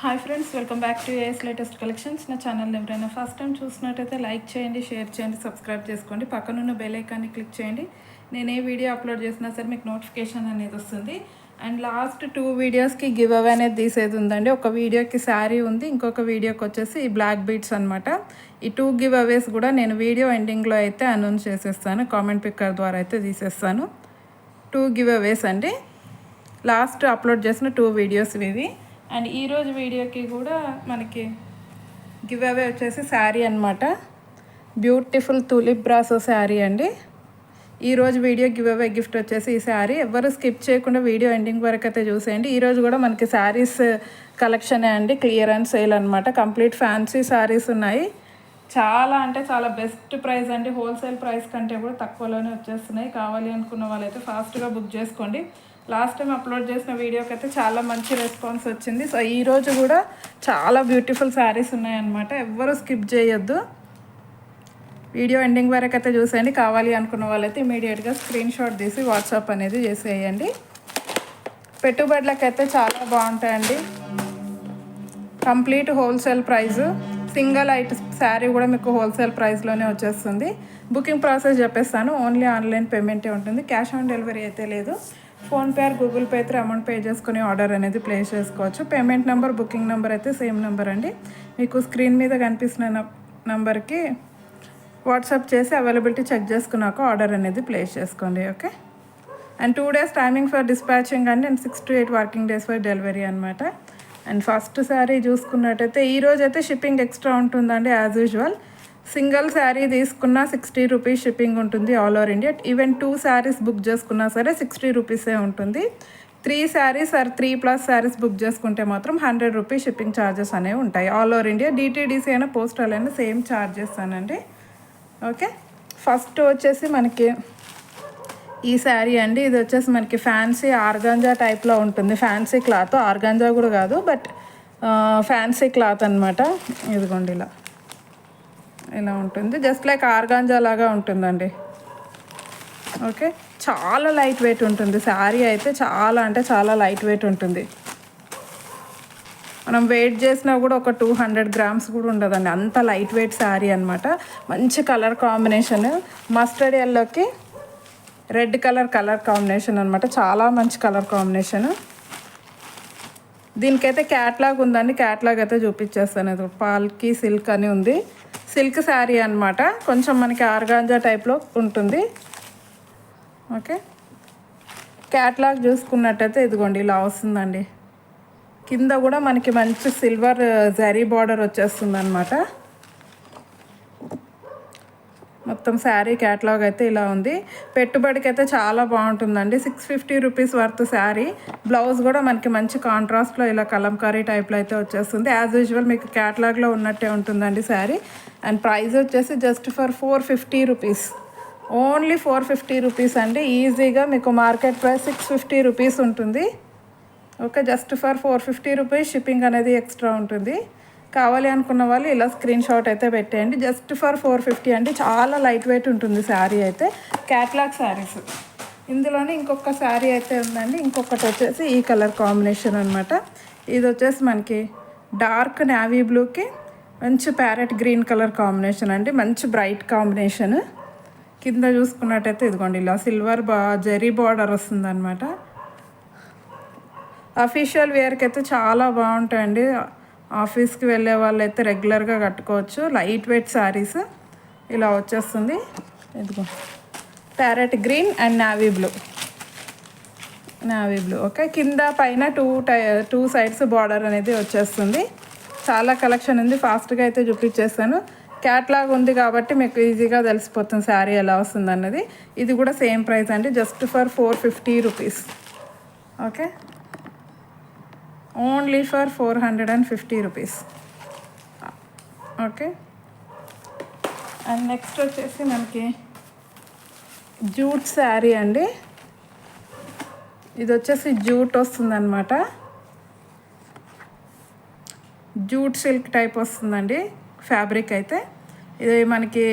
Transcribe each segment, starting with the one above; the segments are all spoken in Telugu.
Hi friends, welcome back to AS latest collections. నా ఛానల్ ఎవరైనా ఫస్ట్ టైం చూసినట్టయితే లైక్ చేయండి, షేర్ చేయండి, సబ్స్క్రైబ్ చేసుకోండి. పక్కనున్న బెల్ ఐకాన్ని క్లిక్ చేయండి. నేను ఏ వీడియో అప్లోడ్ చేసినా సరే మీకు నోటిఫికేషన్ అనేది వస్తుంది. అండ్ లాస్ట్ 2 వీడియోస్కి గివ్ అవే అనేది తీసేది ఉందండి. ఒక వీడియోకి శారీ ఉంది, ఇంకొక వీడియోకి వచ్చేసి ఈ బ్లాక్ బీట్స్ అనమాట. ఈ 2 గివ్ అవేస్ కూడా నేను వీడియో ఎండింగ్లో అయితే అనౌన్స్ చేసేస్తాను. కామెంట్ పిక్కర్ ద్వారా అయితే తీసేస్తాను. 2 గివ్ అవేస్ అండి. లాస్ట్ అప్లోడ్ చేసిన 2 వీడియోస్ ఇవి. అండ్ ఈరోజు వీడియోకి కూడా మనకి గివ్ అవే వచ్చేసి శారీ అనమాట. బ్యూటిఫుల్ తులిప్ బ్రాసో శారీ అండి. ఈరోజు వీడియో గివ్ అవే గిఫ్ట్ వచ్చేసి ఈ శారీ. ఎవరు స్కిప్ చేయకుండా వీడియో ఎండింగ్ వరకు అయితే చూసేయండి. ఈరోజు కూడా మనకి శారీస్ కలెక్షనే అండి. క్లియర్ అండ్ సేల్ అనమాట. కంప్లీట్ ఫ్యాన్సీ శారీస్ ఉన్నాయి. చాలా అంటే చాలా బెస్ట్ ప్రైస్ అండి. హోల్సేల్ ప్రైస్ కంటే కూడా తక్కువలోనే వచ్చేస్తున్నాయి. కావాలి అనుకున్న వాళ్ళైతే ఫాస్ట్గా బుక్ చేసుకోండి. లాస్ట్ టైం అప్లోడ్ చేసిన వీడియోకి అయితే చాలా మంచి రెస్పాన్స్ వచ్చింది. సో ఈరోజు కూడా చాలా బ్యూటిఫుల్ శారీస్ ఉన్నాయన్నమాట. ఎవ్వరూ స్కిప్ చేయొద్దు. వీడియో ఎండింగ్ వరకు అయితే చూసేయండి. కావాలి అనుకున్న వాళ్ళైతే ఇమీడియట్గా స్క్రీన్ షాట్ తీసి వాట్సాప్ అనేది చేసేయండి. పెట్టుబడులకైతే చాలా బాగుంటాయండి. Complete wholesale price. Single item sari కూడా మీకు హోల్సేల్ ప్రైస్లోనే వచ్చేస్తుంది. బుకింగ్ ప్రాసెస్ చెప్పేస్తాను. ఓన్లీ ఆన్లైన్ పేమెంటే ఉంటుంది. క్యాష్ ఆన్ డెలివరీ అయితే లేదు. ఫోన్పే ఆర్ గూగుల్ పే అయితే అమౌంట్ పే చేసుకుని ఆర్డర్ అనేది ప్లేస్ చేసుకోవచ్చు. పేమెంట్ నెంబర్, బుకింగ్ నెంబర్ అయితే సేమ్ నెంబర్ అండి. మీకు స్క్రీన్ మీద కనిపిస్తున్న నెంబర్కి వాట్సాప్ చేసి అవైలబిలిటీ చెక్ చేసుకున్నాక ఆర్డర్ అనేది ప్లేస్ చేసుకోండి. Okay. And 2 days timing for dispatching అండి. And 6 to 8 working days for delivery అనమాట. అండ్ ఫస్ట్ శారీ చూసుకున్నట్టయితే ఈరోజు అయితే షిప్పింగ్ ఎక్స్ట్రా ఉంటుందండి. యాజ్ యూజువల్ సింగిల్ శారీ తీసుకున్నా 60 రూపీస్ షిప్పింగ్ ఉంటుంది all over India. Even 2 saris book చేసుకున్నా సరే 60 రూపీసే ఉంటుంది. 3 శారీస్ ఆర్ 3+ శారీస్ బుక్ చేసుకుంటే మాత్రం 100 రూపీస్ షిప్పింగ్ ఛార్జెస్ అనేవి ఉంటాయి ఆల్ ఓవర్ ఇండియా. డిటీడీసీ అయినా పోస్టల్ అయినా సేమ్ ఛార్జెస్ అనండి. ఓకే. ఫస్ట్ వచ్చేసి మనకి ఈ శారీ అండి. ఇది వచ్చేసి మనకి ఫ్యాన్సీ ఆర్గాంజా టైప్లో ఉంటుంది. ఫ్యాన్సీ క్లాత్, ఆర్గాంజా కూడా కాదు, బట్ ఫ్యాన్సీ క్లాత్ అనమాట. ఇదిగోండి ఇలా ఉంటుంది. జస్ట్ లైక్ ఆర్గాంజా లాగా ఉంటుందండి. ఓకే. చాలా లైట్ వెయిట్ ఉంటుంది శారీ అయితే. చాలా అంటే చాలా లైట్ వెయిట్ ఉంటుంది. మనం వెయిట్ చేసినా కూడా ఒక 200 grams కూడా ఉండదండి. అంత లైట్ వెయిట్ శారీ అనమాట. మంచి కలర్ కాంబినేషన్. మస్టర్డ్ ఎల్లోకి రెడ్ కలర్ కాంబినేషన్ అనమాట. చాలా మంచి కలర్ కాంబినేషన్. దీనికైతే క్యాట్లాగ్ ఉందండి. క్యాట్లాగ్ అయితే చూపించేస్తాను. ఇది పాల్కి సిల్క్ అని ఉంది. సిల్క్ శారీ అనమాట. కొంచెం మనకి ఆర్గాంజా టైప్లో ఉంటుంది. ఓకే. క్యాట్లాగ్ చూసుకున్నట్టయితే ఇదిగోండి ఇలా వస్తుందండి. కింద కూడా మనకి మంచి సిల్వర్ జరీ బార్డర్ వచ్చేస్తుంది అనమాట. మొత్తం శారీ క్యాట్లాగ్ అయితే ఇలా ఉంది. పెట్టుబడికి అయితే చాలా బాగుంటుందండి. 650 రూపీస్ వర్త్ శారీ. బ్లౌజ్ కూడా మనకి మంచి కాంట్రాస్ట్లో ఇలా కలంకారీ టైప్లో అయితే వచ్చేస్తుంది. యాజ్ యూజువల్ మీకు క్యాట్లాగ్లో ఉన్నట్టే ఉంటుందండి శారీ. అండ్ ప్రైస్ వచ్చేసి just for 450 rupees. Only 450 rupees అండి. ఈజీగా మీకు మార్కెట్ ప్రైస్ 650 రూపీస్ ఉంటుంది. Okay. Just for 450 rupees shipping అనేది ఎక్స్ట్రా ఉంటుంది. కావాలి అనుకున్న వాళ్ళు ఇలా స్క్రీన్ షాట్ అయితే పెట్టేయండి. జస్ట్ ఫర్ 450 అండి. చాలా లైట్ వెయిట్ ఉంటుంది శారీ అయితే. క్యాట్లాగ్ శారీస్. ఇందులోనే ఇంకొక శారీ అయితే ఉందండి. ఇంకొకటి వచ్చేసి ఈ కలర్ కాంబినేషన్ అనమాట. ఇది వచ్చేసి మనకి డార్క్ నేవీ బ్లూకి మంచి ప్యారెట్ గ్రీన్ కలర్ కాంబినేషన్ అండి. మంచి బ్రైట్ కాంబినేషన్. కింద చూసుకున్నట్టయితే ఇదిగోండి ఇలా సిల్వర్ జరీ బార్డర్ వస్తుంది అనమాట. అఫీషియల్ వేర్కి అయితే చాలా బాగుంటాయండి. ఆఫీస్కి వెళ్ళే వాళ్ళు అయితే రెగ్యులర్గా కట్టుకోవచ్చు. లైట్ వెయిట్ శారీస్ ఇలా వచ్చేస్తుంది. ఇదిగో parrot green and navy blue. Okay. కింద పైన 2 సైడ్స్ బార్డర్ అనేది వచ్చేస్తుంది. చాలా కలెక్షన్ ఉంది. ఫాస్ట్గా అయితే చూపించేస్తాను. క్యాట్లాగ్ ఉంది కాబట్టి మీకు ఈజీగా తెలిసిపోతుంది శారీ ఎలా వస్తుంది అన్నది. ఇది కూడా సేమ్ ప్రైస్ అండి. Just for 450 rupees. Okay. Only for 450 rupees. Okay. And next వచ్చేసి మనకి జూట్ శారీ అండి. ఇది వచ్చేసి జూట్ వస్తుందన్నమాట. జూట్ సిల్క్ టైప్ వస్తుందండి ఫ్యాబ్రిక్ అయితే. ఇది మనకి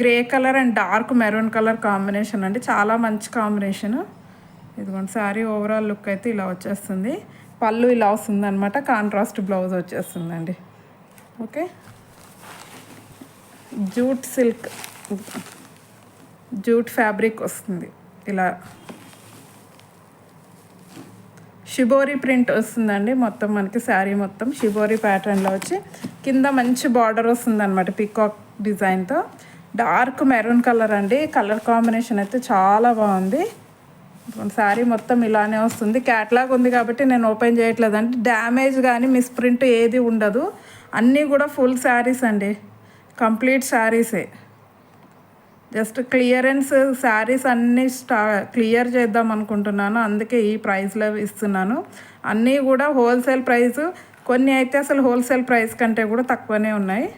grey colour and dark maroon colour combination అండి. చాలా మంచి కాంబినేషను. ఇదిగోండి శారీ ఓవరాల్ లుక్ అయితే ఇలా వచ్చేస్తుంది. పళ్ళు ఇలా వస్తుంది అనమాట. కాంట్రాస్ట్ బ్లౌజ్ వచ్చేస్తుందండి. Okay, jute silk, jute fabric వస్తుంది. ఇలా షిబోరి ప్రింట్ వస్తుందండి. మొత్తం మనకి శారీ మొత్తం షిబోరి ప్యాటర్న్లో వచ్చి కింద మంచి బార్డర్ వస్తుంది అనమాట పికాక్ డిజైన్తో. డార్క్ మెరూన్ కలర్ అండి. కలర్ కాంబినేషన్ అయితే చాలా బాగుంది. శారీ మొత్తం ఇలానే వస్తుంది. క్యాట్లాగ్ ఉంది కాబట్టి నేను ఓపెన్ చేయట్లేదండి. డ్యామేజ్ కానీ మిస్ప్రింట్ ఏది ఉండదు. అన్నీ కూడా ఫుల్ శారీస్ అండి, కంప్లీట్ శారీసే. జస్ట్ క్లియరెన్స్ శారీస్ అన్నీ క్లియర్ చేద్దాం అనుకుంటున్నాను, అందుకే ఈ ప్రైస్లో ఇస్తున్నాను. అన్నీ కూడా హోల్సేల్ ప్రైస్, కొన్ని అయితే అసలు హోల్సేల్ ప్రైస్ కంటే కూడా తక్కువనే ఉన్నాయి.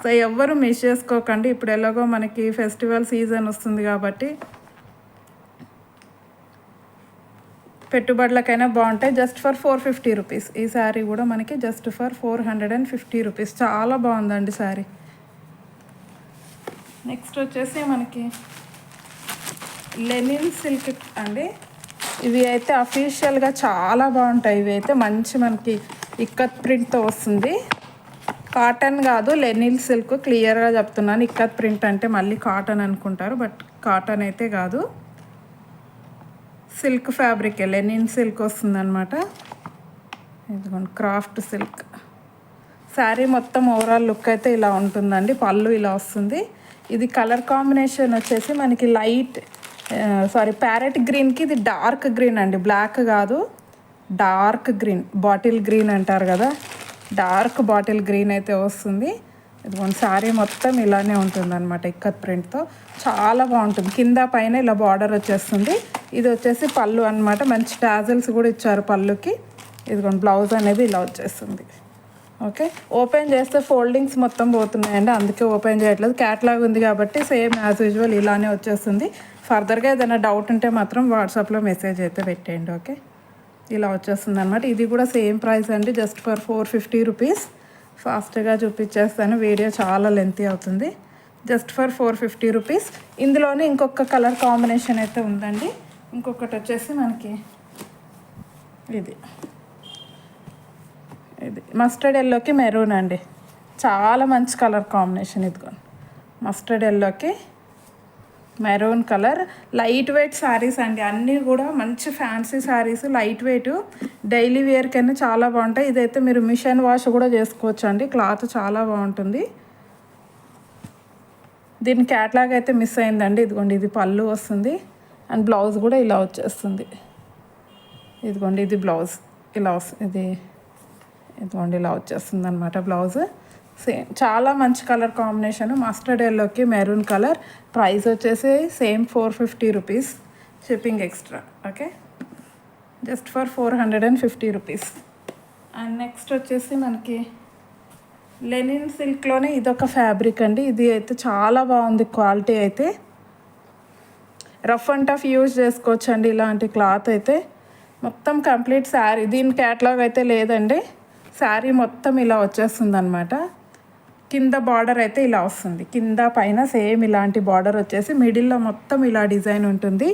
సో ఎవ్వరు మిస్ చేసుకోకండి. ఇప్పుడు ఎలాగో మనకి ఫెస్టివల్ సీజన్ వస్తుంది కాబట్టి పెట్టుబడులకైనా బాగుంటాయి. Just for 450 rupees. ఈ శారీ కూడా మనకి జస్ట్ ఫర్ 450 రూపీస్. చాలా బాగుందండి శారీ. నెక్స్ట్ వచ్చేసి మనకి లెనిన్ సిల్క్ అండి. ఇవి అయితే అఫీషియల్గా చాలా బాగుంటాయి. ఇవి అయితే మంచి మనకి ఇక్కత్ ప్రింట్తో వస్తుంది. కాటన్ కాదు, లెనిన్ సిల్క్. క్లియర్గా చెప్తున్నాను. ఇక్కత్ ప్రింట్ అంటే మళ్ళీ కాటన్ అనుకుంటారు, బట్ కాటన్ అయితే కాదు, సిల్క్ ఫ్యాబ్రిక్. లెనిన్ సిల్క్ వస్తుందన్నమాట. ఇదిగోండి క్రాఫ్ట్ సిల్క్. శారీ మొత్తం ఓవరాల్ లుక్ అయితే ఇలా ఉంటుందండి. పళ్ళు ఇలా వస్తుంది. ఇది కలర్ కాంబినేషన్ వచ్చేసి మనకి ప్యారెట్ గ్రీన్కి ఇది డార్క్ గ్రీన్ అండి. బ్లాక్ కాదు, డార్క్ గ్రీన్, బాటిల్ గ్రీన్ అంటారు కదా, డార్క్ బాటిల్ గ్రీన్ అయితే వస్తుంది. ఇదిగోండి శారీ మొత్తం ఇలానే ఉంటుంది అనమాట ఇక్కత్ ప్రింట్తో. చాలా బాగుంటుంది. కింద పైన ఇలా బార్డర్ వచ్చేస్తుంది. ఇది వచ్చేసి పళ్ళు అనమాట. మంచి టాజిల్స్ కూడా ఇచ్చారు పళ్ళుకి. ఇదిగోండి బ్లౌజ్ అనేది ఇలా వచ్చేస్తుంది. ఓకే, ఓపెన్ చేస్తే ఫోల్డింగ్స్ మొత్తం పోతున్నాయండి, అందుకే ఓపెన్ చేయట్లేదు. క్యాట్లాగ్ ఉంది కాబట్టి సేమ్ యాజ్ యూజువల్ ఇలానే వచ్చేస్తుంది. ఫర్దర్గా ఏదైనా డౌట్ ఉంటే మాత్రం వాట్సాప్లో మెసేజ్ అయితే పెట్టేయండి. ఓకే, ఇలా వచ్చేస్తుంది అనమాట. ఇది కూడా సేమ్ ప్రైస్ అండి, జస్ట్ ఫర్ 450 రూపీస్. ఫాస్ట్గా చూపించేస్తాను, వీడియో చాలా లెంతీ అవుతుంది. Just for 450 rupees. ఇందులోనే ఇంకొక కలర్ కాంబినేషన్ అయితే ఉందండి. ఇంకొకటి వచ్చేసి మనకి ఇది మస్టర్డ్ ఎల్లోకి మెరూన్ అండి. చాలా మంచి కలర్ కాంబినేషన్. ఇదిగో మస్టర్డ్ ఎల్లోకి maroon colour. Light weight saris అండి, అన్నీ కూడా మంచి fancy saris, light weight, daily వేర్కైనా చాలా బాగుంటాయి. ఇదైతే మీరు మిషన్ వాష్ కూడా చేసుకోవచ్చు అండి. క్లాత్ చాలా బాగుంటుంది. దీని క్యాట్లాగ్ అయితే మిస్ అయిందండి. ఇదిగోండి ఇది పళ్ళు వస్తుంది అండ్ బ్లౌజ్ కూడా ఇలా వచ్చేస్తుంది. ఇదిగోండి ఇది బ్లౌజ్ ఇలా వస్తుంది. ఇదిగోండి ఇలా వచ్చేస్తుంది అనమాట బ్లౌజ్. సేమ్ చాలా మంచి కలర్ కాంబినేషన్, మస్టర్డ్ ఎల్లోకి మెరూన్ కలర్. ప్రైస్ వచ్చేసి same 450 rupees, shipping extra. Okay, just for 450 rupees. And next వచ్చేసి మనకి లెనిన్ సిల్క్లోనే ఇదొక ఫ్యాబ్రిక్ అండి. ఇది అయితే చాలా బాగుంది. క్వాలిటీ అయితే రఫ్ అండ్ టఫ్ యూజ్ చేసుకోవచ్చు అండి. ఇలాంటి క్లాత్ అయితే మొత్తం కంప్లీట్ శారీ. దీని క్యాటలాగ్ అయితే లేదండి. శారీ మొత్తం ఇలా వచ్చేస్తుంది అనమాట. కింద బార్డర్ అయితే ఇలా వస్తుంది. కింద పైన సేమ్ ఇలాంటి బార్డర్ వచ్చేసి మిడిల్లో మొత్తం ఇలా డిజైన్ ఉంటుంది.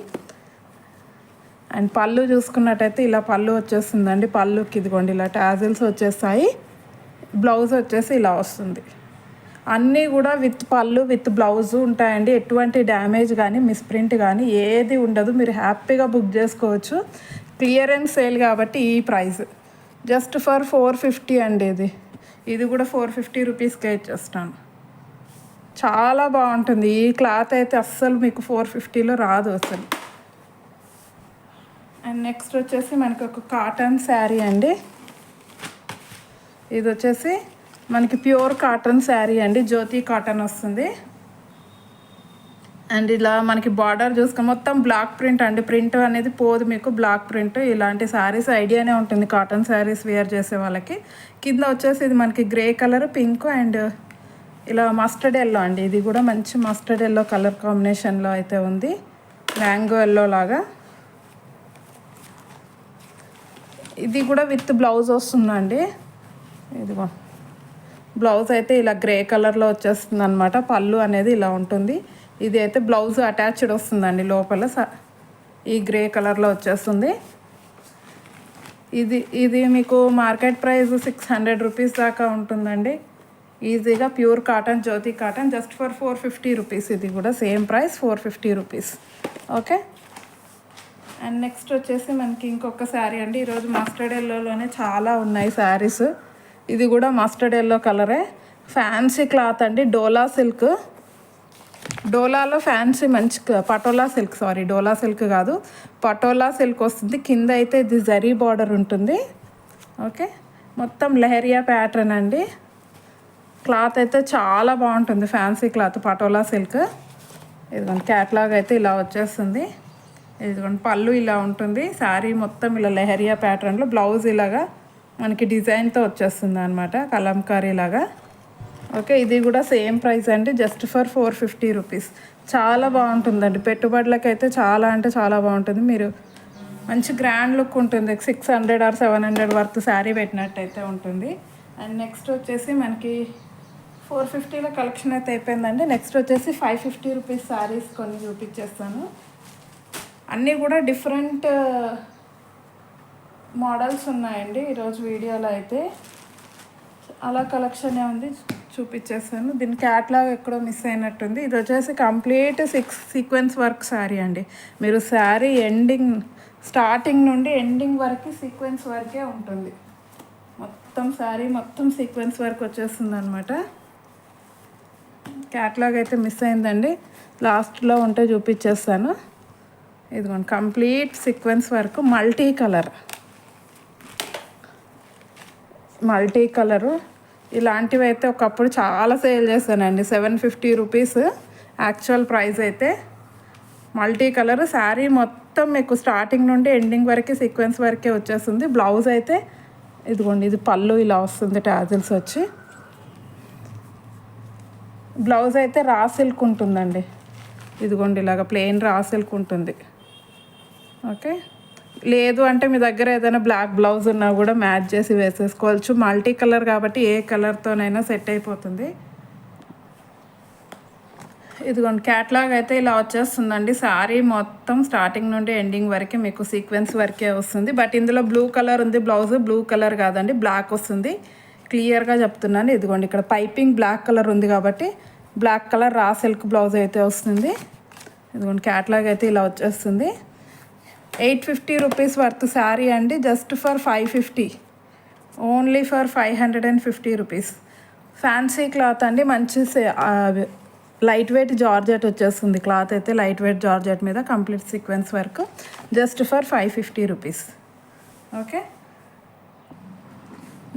అండ్ పళ్ళు చూసుకున్నట్టయితే ఇలా పళ్ళు వచ్చేస్తుందండి. పళ్ళుకి ఇదిగోండి ఇలా టాజిల్స్ వచ్చేస్తాయి. బ్లౌజ్ వచ్చేసి ఇలా వస్తుంది. అన్నీ కూడా విత్ పళ్ళు విత్ బ్లౌజ్ ఉంటాయండి. ఎటువంటి డ్యామేజ్ కానీ మిస్ప్రింట్ కానీ ఏది ఉండదు. మీరు హ్యాపీగా బుక్ చేసుకోవచ్చు. క్లియరెన్స్ సేల్ కాబట్టి ఈ ప్రైస్ జస్ట్ ఫర్ 450 అండి. ఇది కూడా 450 రూపీస్కే ఇచ్చేస్తాను. చాలా బాగుంటుంది. ఈ క్లాత్ అయితే అస్సలు మీకు 450లో రాదు అసలు. అండ్ నెక్స్ట్ వచ్చేసి మనకి ఒక కాటన్ శారీ అండి. ఇది వచ్చేసి మనకి ప్యూర్ కాటన్ శారీ అండి. జ్యోతి కాటన్ వస్తుంది. అండ్ ఇలా మనకి బార్డర్ చూసుకొని మొత్తం బ్లాక్ ప్రింట్ అండి. ప్రింట్ అనేది పోదు మీకు, బ్లాక్ ప్రింట్. ఇలాంటి శారీస్ ఐడియానే ఉంటుంది కాటన్ శారీస్ వేర్ చేసే వాళ్ళకి. కింద వచ్చేసి ఇది మనకి గ్రే కలర్, పింక్ అండ్ ఇలా మస్టర్డ్ ఎల్లో అండి. ఇది కూడా మంచి మస్టర్డ్ ఎల్లో కలర్ కాంబినేషన్లో అయితే ఉంది, మ్యాంగో ఎల్లో లాగా. ఇది కూడా విత్ బ్లౌజ్ వస్తుందండి. ఇదిగో బ్లౌజ్ అయితే ఇలా గ్రే కలర్లో వచ్చేస్తుంది అనమాట. పళ్ళు అనేది ఇలా ఉంటుంది. ఇది అయితే బ్లౌజ్ అటాచ్డ్ వస్తుందండి లోపల, ఈ గ్రే కలర్లో వచ్చేస్తుంది. ఇది మీకు మార్కెట్ ప్రైస్ 600 రూపీస్ దాకా ఉంటుందండి. ఈజీగా pure cotton, Jyoti cotton, just for 450 rupees. ఇది కూడా same price 450 rupees. Okay. And next వచ్చేసి మనకి ఇంకొక శారీ అండి. ఈరోజు మస్టర్డ్ ఎల్లోలోనే చాలా ఉన్నాయి శారీస్. ఇది కూడా మస్టర్డ్ ఎల్లో కలరే, ఫ్యాన్సీ క్లాత్ అండి. డోలా సిల్క్, డోలాలో ఫ్యాన్సీ మంచి పటోలా సిల్క్, సారీ డోలా సిల్క్ కాదు, పటోలా సిల్క్ వస్తుంది. కింద అయితే ఇది జరీ బార్డర్ ఉంటుంది. ఓకే. మొత్తం లెహరియా ప్యాటర్న్ అండి. క్లాత్ అయితే చాలా బాగుంటుంది, ఫ్యాన్సీ క్లాత్, పటోలా సిల్క్. ఇదిగోండి క్యాట్లాగ్ అయితే ఇలా వచ్చేస్తుంది. ఇదిగోండి పళ్ళు ఇలా ఉంటుంది. శారీ మొత్తం ఇలా లెహరియా ప్యాటర్న్లో, బ్లౌజ్ ఇలాగా మనకి డిజైన్తో వచ్చేస్తుంది అనమాట, కలంకారీ లాగా. ఓకే. ఇది కూడా సేమ్ ప్రైస్ అండి, జస్ట్ ఫర్ 450 రూపీస్. చాలా బాగుంటుందండి, పెట్టుబడులకి అయితే చాలా అంటే చాలా బాగుంటుంది. మీరు మంచి గ్రాండ్ లుక్ ఉంటుంది. 600 ఆర్ 700 వర్త్ శారీ పెట్టినట్టయితే ఉంటుంది. అండ్ నెక్స్ట్ వచ్చేసి మనకి 450లో కలెక్షన్ అయితే అయిపోయిందండి. నెక్స్ట్ వచ్చేసి 550 రూపీస్ శారీస్ కొన్ని చూపించేస్తాను. అన్నీ కూడా డిఫరెంట్ మోడల్స్ ఉన్నాయండి ఈరోజు వీడియోలో అయితే. అలా కలెక్షనే ఉంది, చూపించేస్తాను. దీని క్యాట్లాగ్ ఎక్కడో మిస్ అయినట్టుంది. ఇది వచ్చేసి కంప్లీట్ సీక్వెన్స్ వర్క్ శారీ అండి. మీరు శారీ ఎండింగ్, స్టార్టింగ్ నుండి ఎండింగ్ వరకు సీక్వెన్స్ వర్కే ఉంటుంది. మొత్తం శారీ మొత్తం సీక్వెన్స్ వర్క్ వచ్చేస్తుంది అనమాట. క్యాట్లాగ్ అయితే మిస్ అయిందండి, లాస్ట్లో ఉంటే చూపించేస్తాను. ఇదిగోండి complete sequence work, multi colour. ఇలాంటివి అయితే ఒకప్పుడు చాలా సేల్ చేశానండి. 750 రూపీస్ యాక్చువల్ ప్రైస్ అయితే. మల్టీ కలర్ శారీ మొత్తం మీకు స్టార్టింగ్ నుండి ఎండింగ్ వరకు సీక్వెన్స్ వరకే వచ్చేస్తుంది. బ్లౌజ్ అయితే ఇదిగోండి, ఇది పళ్ళు ఇలా వస్తుంది, టాజిల్స్ వచ్చి. బ్లౌజ్ అయితే రా సిల్క్ ఉంటుందండి. ఇదిగోండి ఇలాగ ప్లెయిన్ రా సిల్క్ ఉంటుంది. ఓకే. లేదు అంటే మీ దగ్గర ఏదైనా బ్లాక్ బ్లౌజ్ ఉన్నా కూడా మ్యాచ్ చేసి వేసేసుకోవచ్చు. మల్టీ కలర్ కాబట్టి ఏ కలర్తోనైనా సెట్ అయిపోతుంది. ఇదిగోండి క్యాట్లాగ్ అయితే ఇలా వచ్చేస్తుందండి. శారీ మొత్తం స్టార్టింగ్ నుండి ఎండింగ్ వరకు మీకు సీక్వెన్స్ వరకే వస్తుంది. బట్ ఇందులో బ్లూ కలర్ ఉంది, బ్లౌజ్ బ్లూ కలర్ కాదండి, బ్లాక్ వస్తుంది. క్లియర్గా చెప్తున్నాను. ఇదిగోండి ఇక్కడ పైపింగ్ బ్లాక్ కలర్ ఉంది కాబట్టి black colour raw silk blouse అయితే వస్తుంది. ఇదిగోండి క్యాట్లాగ్ అయితే ఇలా వచ్చేస్తుంది. 850 రూపీస్ వర్త్ శారీ అండి, just for 550, only for 550 rupees. Fancy cloth అండి, మంచి లైట్ వెయిట్ జార్జెట్ వచ్చేస్తుంది. క్లాత్ అయితే లైట్ వెయిట్ జార్జెట్ మీద complete sequence work, just for 550 rupees. Okay.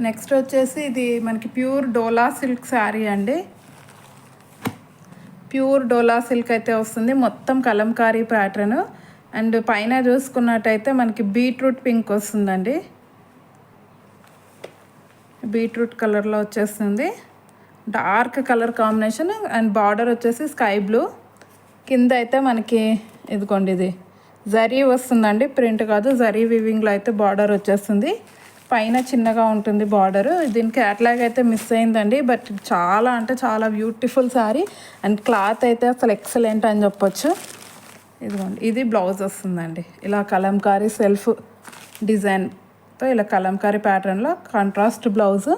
Next వచ్చేసి ఇది మనకి ప్యూర్ డోలా సిల్క్ శారీ అండి. ప్యూర్ డోలా సిల్క్ అయితే వస్తుంది, మొత్తం కలంకారీ ప్యాటర్న్. అండ్ పైన చూసుకున్నట్టయితే మనకి బీట్రూట్ పింక్ వస్తుందండి, బీట్రూట్ కలర్లో వచ్చేస్తుంది. Dark colour combination. And border వచ్చేసి స్కై బ్లూ. కింద అయితే మనకి ఇదిగోండి ఇది జరీ వస్తుందండి, ప్రింట్ కాదు, జరీ వివింగ్లో అయితే బార్డర్ వచ్చేస్తుంది. పైన చిన్నగా ఉంటుంది బార్డర్. దీని క్యాట్లాగ్ అయితే మిస్ అయిందండి, బట్ చాలా అంటే చాలా బ్యూటిఫుల్ శారీ. అండ్ క్లాత్ అయితే అసలు ఎక్సలెంట్ అని చెప్పొచ్చు. ఇదిగోండి ఇది బ్లౌజ్ వస్తుందండి, ఇలా కలంకారీ సెల్ఫ్ డిజైన్తో ఇలా కలంకారీ ప్యాటర్న్లో కాంట్రాస్ట్ బ్లౌజ్.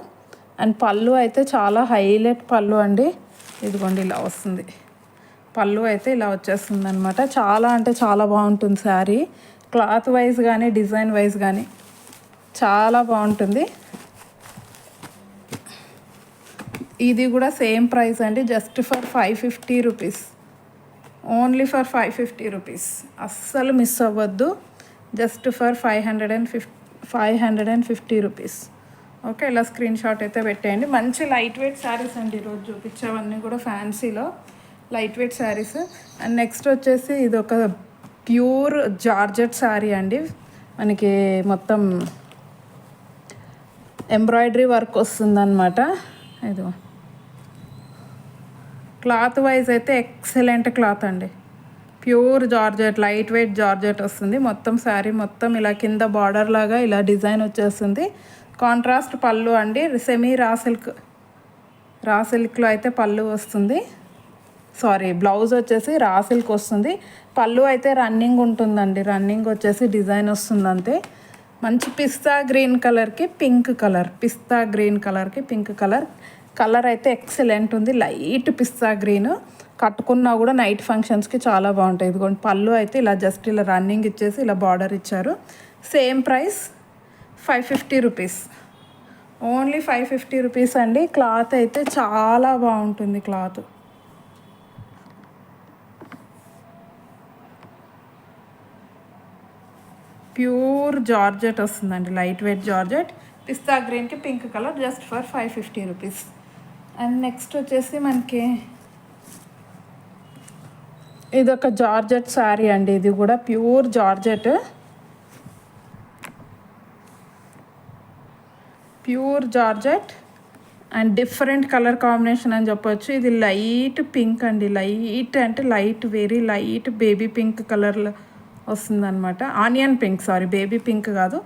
అండ్ పళ్ళు అయితే చాలా హైలైట్ పళ్ళు అండి. ఇదిగోండి ఇలా వస్తుంది పళ్ళు అయితే ఇలా వచ్చేస్తుంది అనమాట. చాలా అంటే చాలా బాగుంటుంది శారీ, క్లాత్ వైజ్ కానీ డిజైన్ వైజ్ కానీ చాలా బాగుంటుంది. ఇది కూడా సేమ్ ప్రైస్ అండి, just for 550 rupees, only for 550 rupees. అస్సలు మిస్ అవ్వద్దు, జస్ట్ ఫర్ 550 రూపీస్. ఓకే. ఇలా స్క్రీన్ షాట్ అయితే పెట్టేయండి. మంచి లైట్ వెయిట్ శారీస్ అండి ఈరోజు చూపించేవన్నీ కూడా ఫ్యాన్సీలో light weight saris. And next వచ్చేసి ఇది ఒక ప్యూర్ జార్జెట్ శారీ అండి. మనకి మొత్తం ఎంబ్రాయిడరీ వర్క్ వస్తుందన్నమాట. ఇది క్లాత్ వైజ్ అయితే ఎక్సలెంట్ క్లాత్ అండి, pure georgette, light weight georgette వస్తుంది. మొత్తం శారీ మొత్తం ఇలా కింద బార్డర్ లాగా ఇలా డిజైన్ వచ్చేస్తుంది. కాంట్రాస్ట్ పళ్ళు అండి, సెమీ రా సిల్క్లో అయితే పళ్ళు వస్తుంది. సారీ, బ్లౌజ్ వచ్చేసి రా సిల్క్ వస్తుంది. పళ్ళు అయితే రన్నింగ్ ఉంటుందండి, రన్నింగ్ వచ్చేసి డిజైన్ వస్తుంది అంతే. మంచి పిస్తా గ్రీన్ కలర్కి పింక్ కలర్, పిస్తా గ్రీన్ కలర్కి పింక్ కలర్. కలర్ అయితే ఎక్సలెంట్ ఉంది, లైట్ పిస్తా గ్రీన్. కట్టుకున్నా కూడా నైట్ ఫంక్షన్స్కి చాలా బాగుంటాయి. ఇదిగోండి పళ్ళు అయితే ఇలా జస్ట్ ఇలా రన్నింగ్ ఇచ్చేసి ఇలా బార్డర్ ఇచ్చారు. Same price 550 rupees, only 550 rupees అండి. క్లాత్ అయితే చాలా బాగుంటుంది. క్లాత్ ప్యూర్ జార్జెట్ వస్తుందండి, లైట్ వెయిట్ జార్జెట్. పిస్తా గ్రీన్కి pink colour, just for 550 rupees. And next వచ్చేసి మనకి ఇదొక జార్జెట్ శారీ అండి. ఇది కూడా pure georgette, pure georgette and different colour combination అని చెప్పొచ్చు. ఇది లైట్ పింక్ అండి, లైట్ అంటే light, very light baby pink కలర్లో వస్తుందన్నమాట. Onion pink, sorry baby pink కాదు,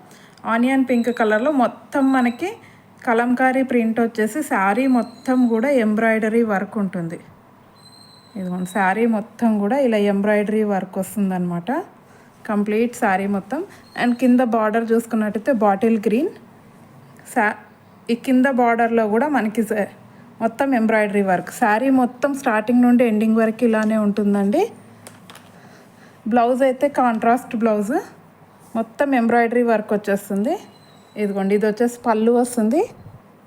ఆనియన్ పింక్ కలర్లో మొత్తం మనకి కలంకారీ ప్రింట్ వచ్చేసి శారీ మొత్తం కూడా ఎంబ్రాయిడరీ వర్క్ ఉంటుంది. ఇదిగోండి శారీ మొత్తం కూడా ఇలా ఎంబ్రాయిడరీ వర్క్ వస్తుందన్నమాట, కంప్లీట్ శారీ మొత్తం. అండ్ కింద బార్డర్ చూసుకున్నట్టయితే బాటిల్ గ్రీన్. ఈ కింద బార్డర్లో కూడా మనకి మొత్తం ఎంబ్రాయిడరీ వర్క్. శారీ మొత్తం స్టార్టింగ్ నుండి ఎండింగ్ వరకు ఇలానే ఉంటుందండి. బ్లౌజ్ అయితే కాంట్రాస్ట్ బ్లౌజ్, మొత్తం ఎంబ్రాయిడరీ వర్క్ వచ్చేస్తుంది. ఇదిగోండి ఇది వచ్చేసి పళ్ళు వస్తుంది.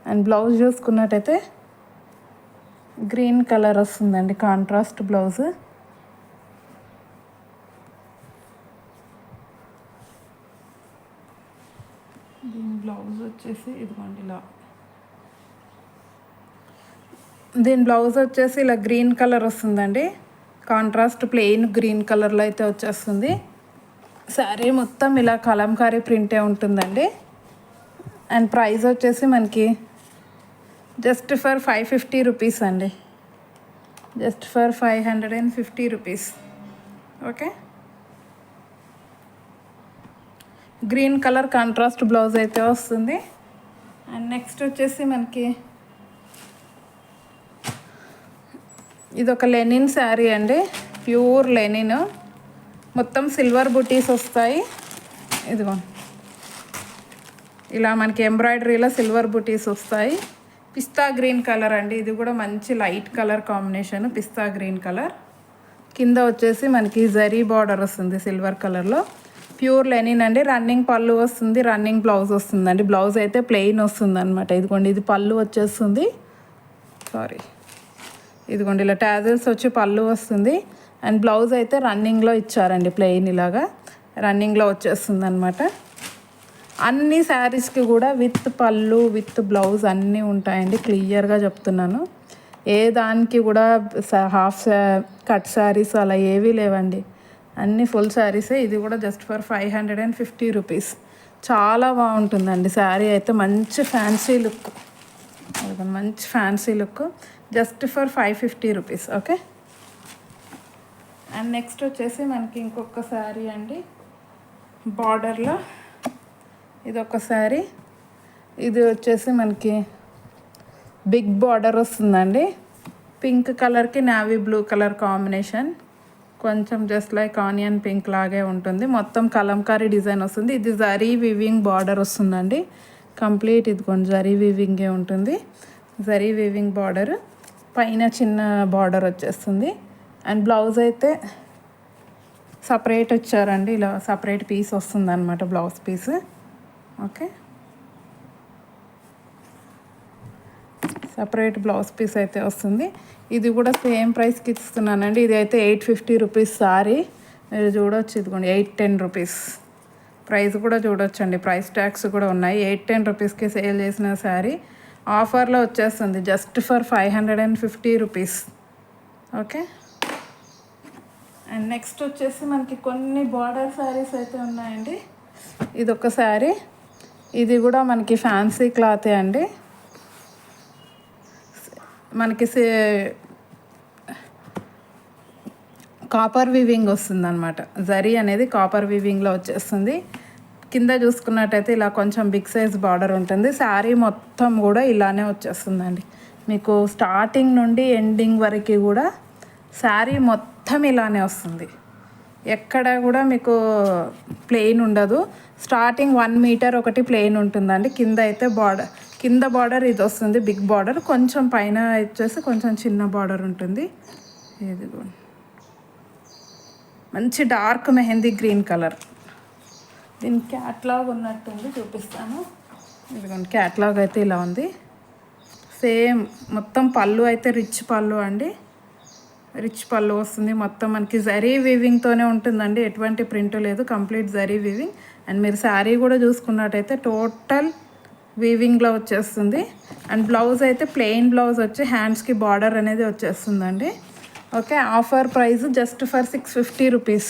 అండ్ బ్లౌజ్ చూసుకున్నట్టయితే గ్రీన్ కలర్ వస్తుందండి, కాంట్రాస్ట్ బ్లౌజ్. దీని బ్లౌజ్ వచ్చేసి ఇదిగోండి ఇలా, దీని బ్లౌజ్ వచ్చేసి ఇలా గ్రీన్ కలర్ వస్తుందండి, కాంట్రాస్ట్ ప్లెయిన్ గ్రీన్ కలర్లో అయితే వచ్చేస్తుంది. శారీ మొత్తం ఇలా కలంకారీ ప్రింటే ఉంటుందండి. అండ్ ప్రైస్ వచ్చేసి మనకి జస్ట్ ఫర్ 550 రూపీస్ అండి, just for 550 rupees. Okay, green colour contrast blouse అయితే వస్తుంది. అండ్ నెక్స్ట్ వచ్చేసి మనకి ఇది ఒక లెనిన్ శారీ అండి, ప్యూర్ లెనిన్, మొత్తం సిల్వర్ బుటీస్ వస్తాయి. ఇదిగో ఇలా మనకి ఎంబ్రాయిడరీలో సిల్వర్ బుటీస్ వస్తాయి. పిస్తా గ్రీన్ కలర్ అండి, ఇది కూడా మంచి లైట్ కలర్ కాంబినేషన్, పిస్తా గ్రీన్ కలర్. కింద వచ్చేసి మనకి జరీ బార్డర్ వస్తుంది సిల్వర్ కలర్లో. ప్యూర్ లెనిన్ అండి. రన్నింగ్ పళ్ళు వస్తుంది, రన్నింగ్ బ్లౌజ్ వస్తుందండి. బ్లౌజ్ అయితే ప్లెయిన్ వస్తుంది అనమాట. ఇదిగోండి ఇది పళ్ళు వచ్చేస్తుంది, సారీ ఇదిగోండి ఇలా టాజల్స్ వచ్చి పళ్ళు వస్తుంది. అండ్ బ్లౌజ్ అయితే రన్నింగ్లో ఇచ్చారండి, ప్లెయిన్ ఇలాగా రన్నింగ్లో వచ్చేస్తుంది అనమాట. అన్ని శారీస్కి కూడా విత్ పళ్ళు విత్ బ్లౌజ్ అన్నీ ఉంటాయండి, క్లియర్గా చెప్తున్నాను. ఏ దానికి కూడా హాఫ్ కట్ శారీస్ అలా ఏవీ లేవండి, అన్నీ ఫుల్ శారీసే. ఇది కూడా జస్ట్ ఫర్ 550 రూపీస్. చాలా బాగుంటుందండి శారీ అయితే, మంచి ఫ్యాన్సీ లుక్, మంచి fancy look, just for 550 rupees. Okay, and next వచ్చేసి మనకి ఇంకొక శారీ అండి, బార్డర్లో ఇదొక శారీ. ఇది వచ్చేసి మనకి బిగ్ బార్డర్ వస్తుందండి, పింక్ కలర్కి నావీ బ్లూ కలర్ కాంబినేషన్, కొంచెం జస్ట్ లైక్ ఆనియన్ పింక్ లాగే ఉంటుంది. మొత్తం కలంకారీ డిజైన్ వస్తుంది. ఇది జరీ వీవింగ్ బార్డర్ వస్తుందండి, కంప్లీట్ ఇదిగోండి జరీ వీవింగే ఉంటుంది. జరీ వీవింగ్ బార్డర్ పైన చిన్న బార్డర్ వచ్చేస్తుంది. అండ్ బ్లౌజ్ అయితే సపరేట్ వచ్చారండి, ఇలా సపరేట్ పీస్ వస్తుంది అనమాట blouse piece. Okay, separate blouse piece అయితే వస్తుంది. ఇది కూడా సేమ్ ప్రైస్కి ఇస్తున్నానండి. ఇది అయితే 850 రూపీస్ సారీ, మీరు చూడవచ్చు. ఇదిగోండి 810 రూపీస్ ప్రైస్ కూడా చూడొచ్చండి, ప్రైస్ ట్యాగ్స్ కూడా ఉన్నాయి. 810 రూపీస్కి సేల్ చేసిన శారీ ఆఫర్లో వచ్చేస్తుంది, just for 550 rupees. Okay, and next వచ్చేసి మనకి కొన్ని బార్డర్ శారీస్ అయితే ఉన్నాయండి. ఇదొక శారీ, ఇది కూడా మనకి ఫ్యాన్సీ క్లాతే అండి. మనకి కాపర్ వీవింగ్ వస్తుంది అనమాట, జరీ అనేది కాపర్ వీవింగ్లో వచ్చేస్తుంది. కింద చూసుకున్నట్టయితే ఇలా కొంచెం బిగ్ సైజ్ బార్డర్ ఉంటుంది. శారీ మొత్తం కూడా ఇలానే వచ్చేస్తుందండి, మీకు స్టార్టింగ్ నుండి ఎండింగ్ వరకు కూడా శారీ మొత్తం ఇలానే వస్తుంది. ఎక్కడ కూడా మీకు ప్లెయిన్ ఉండదు. స్టార్టింగ్ 1 మీటర్ ఒకటి ప్లెయిన్ ఉంటుందండి. కింద అయితే కింద బార్డర్ ఇది వస్తుంది, బిగ్ బార్డర్. కొంచెం పైన వచ్చేసి కొంచెం చిన్న బార్డర్ ఉంటుంది. ఇదిగో మంచి డార్క్ మెహందీ గ్రీన్ కలర్. దీని క్యాట్లాగ్ ఉన్నట్టుంది, చూపిస్తాను. ఇదిగోండి క్యాట్లాగ్ అయితే ఇలా ఉంది. సేమ్ మొత్తం పళ్ళు అయితే రిచ్ పళ్ళు అండి. రిచ్ పళ్ళు వస్తుంది. మొత్తం మనకి జరీ వీవింగ్తోనే ఉంటుందండి, ఎటువంటి ప్రింట్ లేదు, కంప్లీట్ జరీ వీవింగ్. అండ్ మీరు శారీ కూడా చూసుకున్నట్టయితే టోటల్ వీవింగ్లో వచ్చేస్తుంది. అండ్ బ్లౌజ్ అయితే ప్లెయిన్ బ్లౌజ్ వచ్చి హ్యాండ్స్కి బార్డర్ అనేది వచ్చేస్తుందండి. Okay, offer price just for 650 rupees,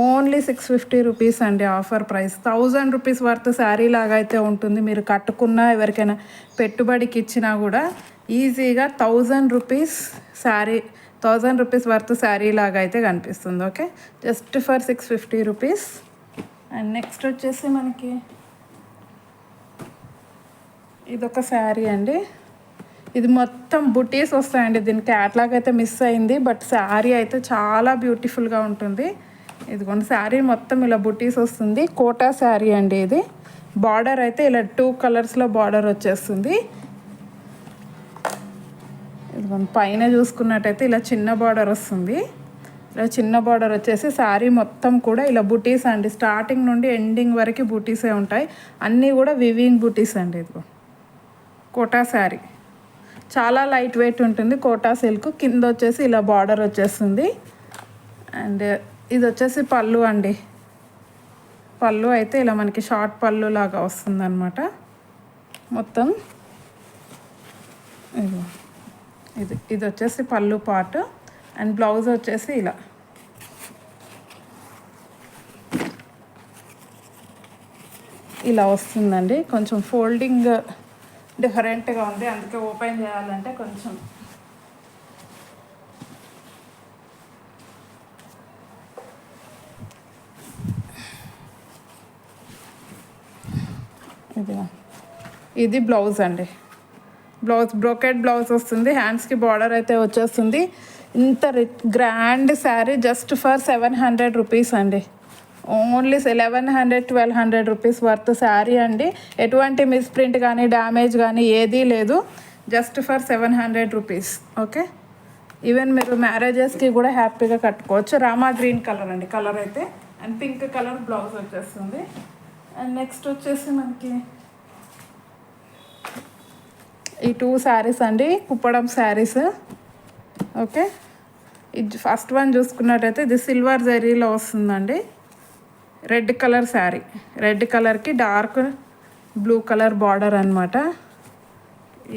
only 650 rupees అండి offer price. 1000 rupees worth sari లాగా అయితే ఉంటుంది. మీరు కట్టుకున్నా ఎవరికైనా పెట్టుబడికి ఇచ్చినా కూడా ఈజీగా 1000 rupees sari, 1000 rupees worth sari లాగా అయితే కనిపిస్తుంది. Okay, just for 650 rupees. And next వచ్చేసి మనకి ఇదొక శారీ అండి. ఇది మొత్తం బుటీస్ వస్తాయండి. దీని క్యాట్లాగ్ అయితే మిస్ అయింది, బట్ శారీ అయితే చాలా బ్యూటిఫుల్గా ఉంటుంది. ఇదిగోండి శారీ మొత్తం ఇలా బుటీస్ వస్తుంది. కోటా శారీ అండి ఇది. బార్డర్ అయితే ఇలా 2 కలర్స్లో బార్డర్ వచ్చేస్తుంది. ఇదిగోండి పైన చూసుకున్నట్టయితే ఇలా చిన్న బార్డర్ వస్తుంది. ఇలా చిన్న బార్డర్ వచ్చేసి శారీ మొత్తం కూడా ఇలా బుటీస్ అండి. స్టార్టింగ్ నుండి ఎండింగ్ వరకు బుటీసే ఉంటాయి. అన్నీ కూడా వివింగ్ బుటీస్ అండి. ఇదిగో కోటా శారీ చాలా లైట్ వెయిట్ ఉంటుంది. కోటా సిల్క్ కింద వచ్చేసి ఇలా బార్డర్ వచ్చేస్తుంది. అండ్ ఇది వచ్చేసి పళ్ళు అండి. పళ్ళు అయితే ఇలా మనకి షార్ట్ పళ్ళు లాగా వస్తుంది అనమాట మొత్తం. ఇది వచ్చేసి పళ్ళు పార్ట్. అండ్ బ్లౌజ్ వచ్చేసి ఇలా వస్తుందండి. కొంచెం ఫోల్డింగ్ డిఫరెంట్గా ఉంది, అందుకే ఓపెన్ చేయాలంటే కొంచెం ఇది బ్లౌజ్ అండి. బ్రోకెట్ బ్లౌజ్ వస్తుంది. హ్యాండ్స్కి బార్డర్ అయితే వచ్చేస్తుంది. ఇంత grand sari just for 700 rupees అండి. ఓన్లీ 1100-1200 రూపీస్ వర్త్ శారీ అండి. ఎటువంటి మిస్ప్రింట్ కానీ డ్యామేజ్ కానీ ఏదీ లేదు. Just for 700 rupees. Okay, even మీరు మ్యారేజెస్కి కూడా హ్యాపీగా కట్టుకోవచ్చు. రామా గ్రీన్ కలర్ అండి కలర్ అయితే. అండ్ పింక్ కలర్ బ్లౌజ్ వచ్చేస్తుంది. అండ్ నెక్స్ట్ వచ్చేసి మనకి ఈ 2 శారీస్ అండి, కుప్పడం శారీస్. ఓకే, ఇది ఫస్ట్ వన్ చూసుకున్నట్టయితే ఇది సిల్వర్ జరీలో వస్తుందండి. రెడ్ కలర్ శారీ, రెడ్ కలర్కి డార్క్ బ్లూ కలర్ బార్డర్ అనమాట.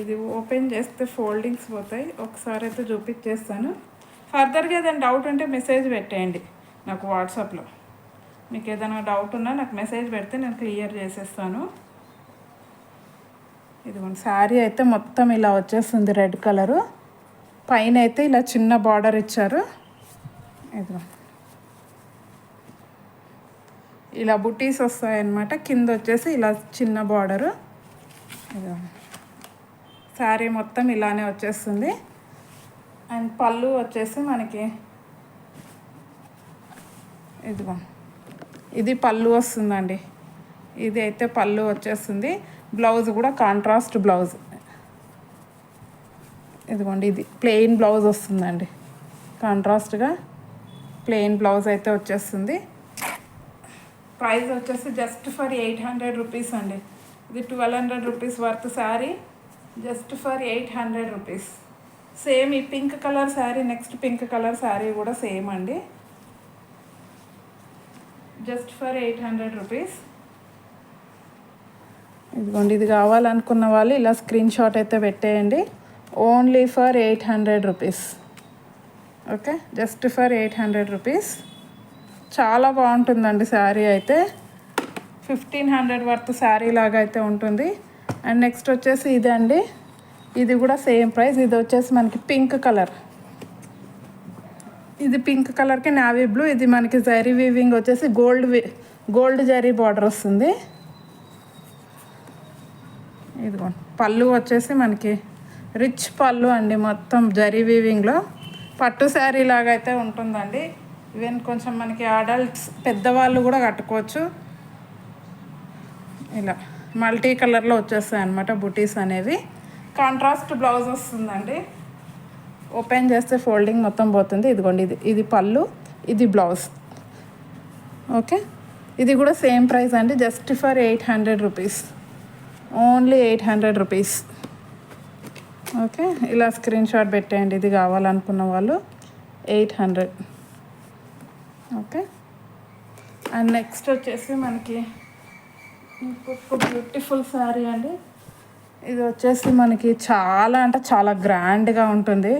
ఇది ఓపెన్ చేస్తే ఫోల్డింగ్స్ పోతాయి. ఒకసారి అయితే చూపించేస్తాను. ఫర్దర్గా ఏదైనా డౌట్ ఉంటే మెసేజ్ పెట్టేయండి నాకు వాట్సాప్లో. మీకు ఏదైనా డౌట్ ఉన్నా నాకు మెసేజ్ పెడితే నేను క్లియర్ చేసేస్తాను. ఇదిగోండి శారీ అయితే మొత్తం ఇలా వచ్చేస్తుంది రెడ్ కలరు. పైన అయితే ఇలా చిన్న బార్డర్ ఇచ్చారు. ఇదిగో ఇలా బుటీస్ వస్తాయన్నమాట. కింద వచ్చేసి ఇలా చిన్న బార్డరు. ఇదిగో శారీ మొత్తం ఇలానే వచ్చేస్తుంది. అండ్ పళ్ళు వచ్చేసి మనకి ఇదిగో ఇది పళ్ళు వస్తుందండి. ఇది అయితే పళ్ళు వచ్చేస్తుంది. బ్లౌజ్ కూడా కాంట్రాస్ట్ బ్లౌజ్. ఇదిగోండి ఇది ప్లెయిన్ బ్లౌజ్ వస్తుందండి. కాంట్రాస్ట్గా ప్లెయిన్ బ్లౌజ్ అయితే వచ్చేస్తుంది. ప్రైస్ వచ్చేసి జస్ట్ ఫర్ 800 రూపీస్ అండి. ఇది 1200 rupees worth sari just for 800 rupees. Same ఈ pink colour sari, next pink colour sari కూడా సేమ్ అండి. Just for 800 rupees. ఇదిగోండి ఇది కావాలనుకున్న వాళ్ళు ఇలా స్క్రీన్ షాట్ అయితే పెట్టేయండి. Only for 800 rupees. Okay, just for 800 rupees. చాలా బాగుంటుందండి శారీ అయితే. 1500 వర్త్ శారీ లాగా అయితే ఉంటుంది. అండ్ నెక్స్ట్ వచ్చేసి ఇది అండి. ఇది కూడా సేమ్ ప్రైస్. ఇది వచ్చేసి మనకి పింక్ కలర్. ఇది పింక్ కలర్కి నావీ బ్లూ. ఇది మనకి జరీ వీవింగ్ వచ్చేసి గోల్డ్ జరీ బార్డర్ వస్తుంది. ఇదిగోండి పళ్ళు వచ్చేసి మనకి రిచ్ పళ్ళు అండి. మొత్తం జరీ వీవింగ్లో పట్టు శారీ లాగా అయితే ఉంటుందండి. ఈవెన్ కొంచెం మనకి అడల్ట్స్ పెద్దవాళ్ళు కూడా కట్టుకోవచ్చు. ఇలా మల్టీ కలర్లో వచ్చేస్తాయి అన్నమాట బుటీస్ అనేవి. కాంట్రాస్ట్ బ్లౌజ్ వస్తుందండి. ఓపెన్ చేస్తే ఫోల్డింగ్ మొత్తం పోతుంది. ఇదిగోండి ఇది పళ్ళు, ఇది బ్లౌజ్. ఓకే, ఇది కూడా సేమ్ ప్రైస్ అండి, just for 800 rupees, only 800 rupees. Okay, ఇలా స్క్రీన్ షాట్ పెట్టేయండి ఇది కావాలనుకున్న వాళ్ళు. 800. ఓకే, అండ్ నెక్స్ట్ వచ్చేసి మనకి ఇంకొక బ్యూటిఫుల్ శారీ అండి. ఇది వచ్చేసి మనకి చాలా అంటే చాలా గ్రాండ్గా ఉంటుంది,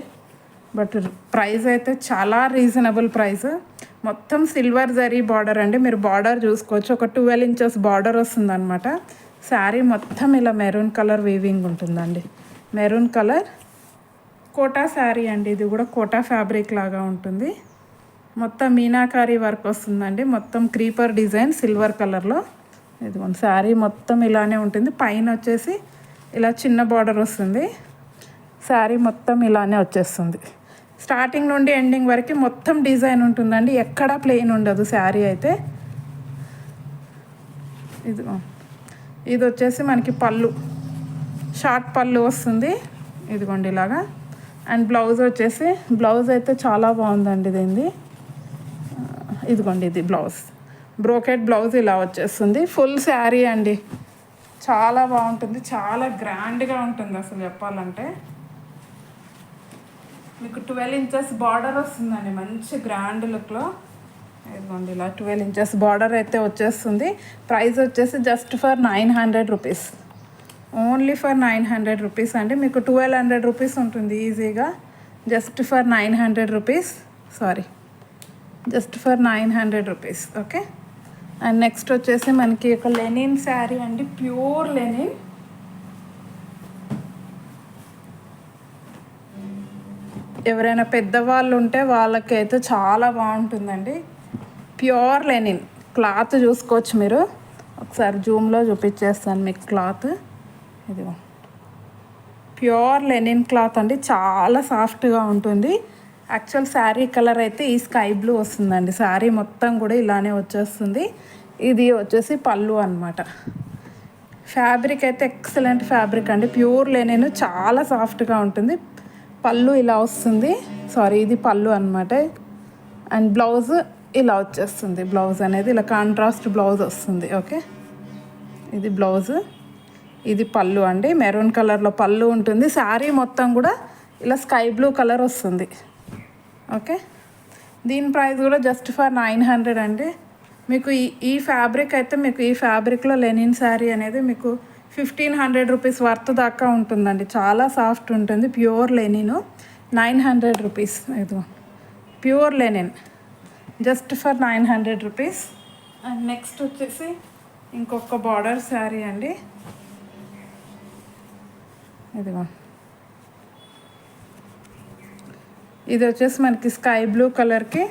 బట్ ప్రైస్ అయితే చాలా రీజనబుల్ ప్రైస్. మొత్తం సిల్వర్ జరీ బార్డర్ అండి. మీరు బార్డర్ చూసుకోవచ్చు, ఒక 12 ఇంచెస్ బార్డర్ వస్తుందన్నమాట. శారీ మొత్తం ఇలా మెరూన్ కలర్ వీవింగ్ ఉంటుందండి. మెరూన్ కలర్ కోటా శారీ అండి. ఇది కూడా కోటా ఫ్యాబ్రిక్ లాగా ఉంటుంది. మొత్తం మీనాకారీ వర్క్ వస్తుందండి. మొత్తం క్రీపర్ డిజైన్ సిల్వర్ కలర్లో. ఇదిగోండి శారీ మొత్తం ఇలానే ఉంటుంది. పైన వచ్చేసి ఇలా చిన్న బార్డర్ వస్తుంది. శారీ మొత్తం ఇలానే వచ్చేస్తుంది. స్టార్టింగ్ నుండి ఎండింగ్ వరకు మొత్తం డిజైన్ ఉంటుందండి, ఎక్కడా ప్లెయిన్ ఉండదు శారీ అయితే. ఇది వచ్చేసి మనకి పళ్ళు, షార్ట్ పళ్ళు వస్తుంది. ఇదిగోండి ఇలాగా. అండ్ బ్లౌజ్ వచ్చేసి, బ్లౌజ్ అయితే చాలా బాగుందండి దీనిది. ఇదిగోండి ఇది బ్లౌజ్, బ్రోకెట్ బ్లౌజ్ ఇలా వచ్చేస్తుంది. ఫుల్ శారీ అండి, చాలా బాగుంటుంది, చాలా గ్రాండ్గా ఉంటుంది అసలు చెప్పాలంటే. మీకు 12 ఇంచెస్ బార్డర్ వస్తుందండి, మంచి గ్రాండ్ లుక్లో. ఇదిగోండి ఇలా 12 ఇంచెస్ బార్డర్ అయితే వచ్చేస్తుంది. ప్రైస్ వచ్చేసి just for 900 rupees, only for 900 rupees అండి. మీకు 1200 రూపీస్ ఉంటుంది ఈజీగా. Just for 900 rupees, sorry, just for 900 rupees. Okay, and next వచ్చేసి మనకి ఒక లెనిన్ శారీ అండి, ప్యూర్ లెనిన్. ఎవరైనా పెద్దవాళ్ళు ఉంటే వాళ్ళకైతే చాలా బాగుంటుందండి. ప్యూర్ లెనిన్ క్లాత్ చూసుకోవచ్చు మీరు. ఒకసారి జూమ్లో చూపించేస్తాను మీకు క్లాత్. ఇదిగో ప్యూర్ లెనిన్ క్లాత్ అండి, చాలా సాఫ్ట్గా ఉంటుంది. యాక్చువల్ శారీ కలర్ అయితే ఈ స్కై బ్లూ వస్తుందండి. శారీ మొత్తం కూడా ఇలానే వచ్చేస్తుంది. ఇది వచ్చేసి పళ్ళు అనమాట. ఫ్యాబ్రిక్ అయితే ఎక్సలెంట్ ఫ్యాబ్రిక్ అండి, ప్యూర్ లెనిన్, చాలా సాఫ్ట్గా ఉంటుంది. పళ్ళు ఇలా వస్తుంది, సారీ ఇది పళ్ళు అనమాట. అండ్ బ్లౌజ్ ఇలా వచ్చేస్తుంది. బ్లౌజ్ అనేది ఇలా కాంట్రాస్ట్ బ్లౌజ్ వస్తుంది. ఓకే, ఇది బ్లౌజ్, ఇది పళ్ళు అండి. మెరూన్ కలర్లో పళ్ళు ఉంటుంది. శారీ మొత్తం కూడా ఇలా స్కై బ్లూ కలర్ వస్తుంది. ఓకే, దీని ప్రైస్ కూడా జస్ట్ ఫర్ 900 అండి. మీకు ఈ ఫ్యాబ్రిక్ అయితే, మీకు ఈ ఫ్యాబ్రిక్లో లెనిన్ శారీ అనేది మీకు 1500 రూపీస్ వర్త్ దాకా ఉంటుందండి. చాలా సాఫ్ట్ ఉంటుంది, ప్యూర్ లెనిన్. 900 రూపీస్. ఇది pure linen, just for 900 rupees. And next వచ్చేసి ఇంకొక బార్డర్ శారీ అండి. ఇదిగో ఇది వచ్చేసి మనకి స్కై బ్లూ కలర్కి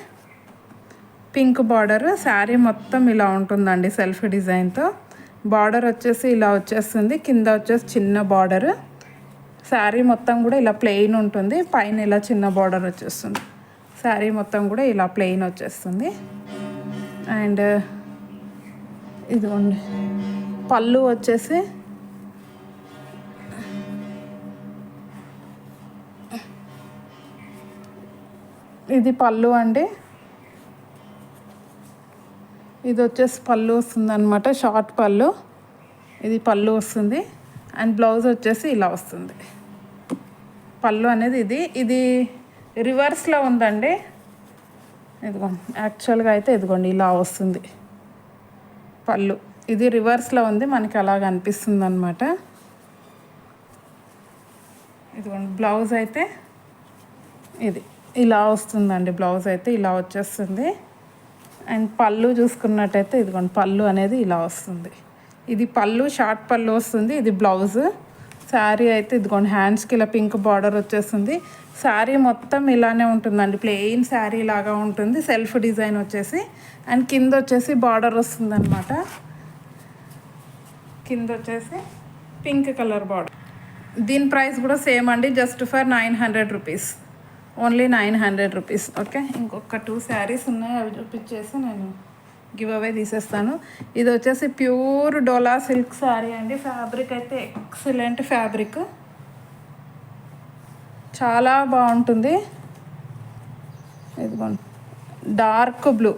పింక్ బార్డర్. శారీ మొత్తం ఇలా ఉంటుందండి సెల్ఫ్ డిజైన్తో. బార్డర్ వచ్చేసి ఇలా వచ్చేస్తుంది, కింద వచ్చేసి చిన్న బార్డర్. శారీ మొత్తం కూడా ఇలా ప్లెయిన్ ఉంటుంది, పైన ఇలా చిన్న బార్డర్ వచ్చేస్తుంది. శారీ మొత్తం కూడా ఇలా ప్లెయిన్ వచ్చేస్తుంది. అండ్ ఇదిగోండి పళ్ళు వచ్చేసి ఇది పళ్ళు అండి. ఇది వచ్చేసి పళ్ళు వస్తుంది అనమాట, షార్ట్ పళ్ళు. ఇది పళ్ళు వస్తుంది. అండ్ బ్లౌజ్ వచ్చేసి ఇలా వస్తుంది. పళ్ళు అనేది ఇది రివర్స్లో ఉందండి. ఇదిగోండి యాక్చువల్గా అయితే ఇదిగోండి ఇలా వస్తుంది పళ్ళు. ఇది రివర్స్లో ఉంది, మనకి అలాగ అనిపిస్తుంది అనమాట. ఇదిగోండి బ్లౌజ్ అయితే ఇది ఇలా వస్తుందండి. బ్లౌజ్ అయితే ఇలా వచ్చేస్తుంది. అండ్ పళ్ళు చూసుకున్నట్టయితే ఇదిగోండి పళ్ళు అనేది ఇలా వస్తుంది. ఇది పళ్ళు, షార్ట్ పళ్ళు వస్తుంది. ఇది బ్లౌజ్. శారీ అయితే ఇదిగోండి హ్యాండ్స్కి ఇలా పింక్ బార్డర్ వచ్చేస్తుంది. శారీ మొత్తం ఇలానే ఉంటుందండి, ప్లెయిన్ శారీ లాగా ఉంటుంది, సెల్ఫ్ డిజైన్ వచ్చేసి. అండ్ కింద వచ్చేసి బార్డర్ వస్తుంది అనమాట. కింద వచ్చేసి పింక్ కలర్ బార్డర్. దీని ప్రైస్ కూడా సేమ్ అండి, just for 900 rupees, only 900 rupees. Okay, ఇంకొక 2 శారీస్ ఉన్నాయి, అవి చూపించేసి నేను గివ్ అవే తీసేస్తాను. ఇది వచ్చేసి ప్యూర్ డోలా సిల్క్ శారీ అండి. ఫ్యాబ్రిక్ అయితే ఎక్సలెంట్ ఫ్యాబ్రిక్, చాలా బాగుంటుంది. ఇదిగోండి, డార్క్ బ్లూ,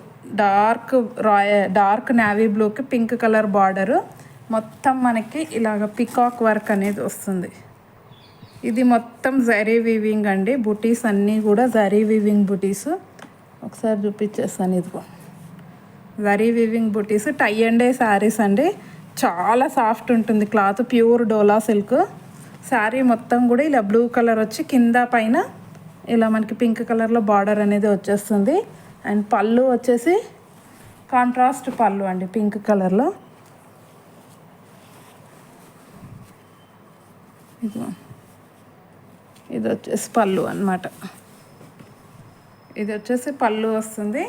డార్క్ నేవీ బ్లూకి పింక్ కలర్ బార్డరు. మొత్తం మనకి ఇలాగ పికాక్ వర్క్ అనేది వస్తుంది. ఇది మొత్తం జరీ వీవింగ్ అండి. బుటీస్ అన్నీ కూడా జరీ వీవింగ్ బుటీస్. ఒకసారి చూపించేస్తాను. ఇదిగో zari weaving buttis, tie and day saris అండి. చాలా సాఫ్ట్ ఉంటుంది క్లాత్, ప్యూర్ డోలా సిల్క్. శారీ మొత్తం కూడా ఇలా బ్లూ కలర్ వచ్చి కింద పైన ఇలా మనకి పింక్ కలర్లో బార్డర్ అనేది వచ్చేస్తుంది. అండ్ పళ్ళు వచ్చేసి కాంట్రాస్ట్ పళ్ళు అండి, పింక్ కలర్లో. ఇది వచ్చేసి పళ్ళు అన్నమాట. ఇది వచ్చేసి పళ్ళు వస్తుంది.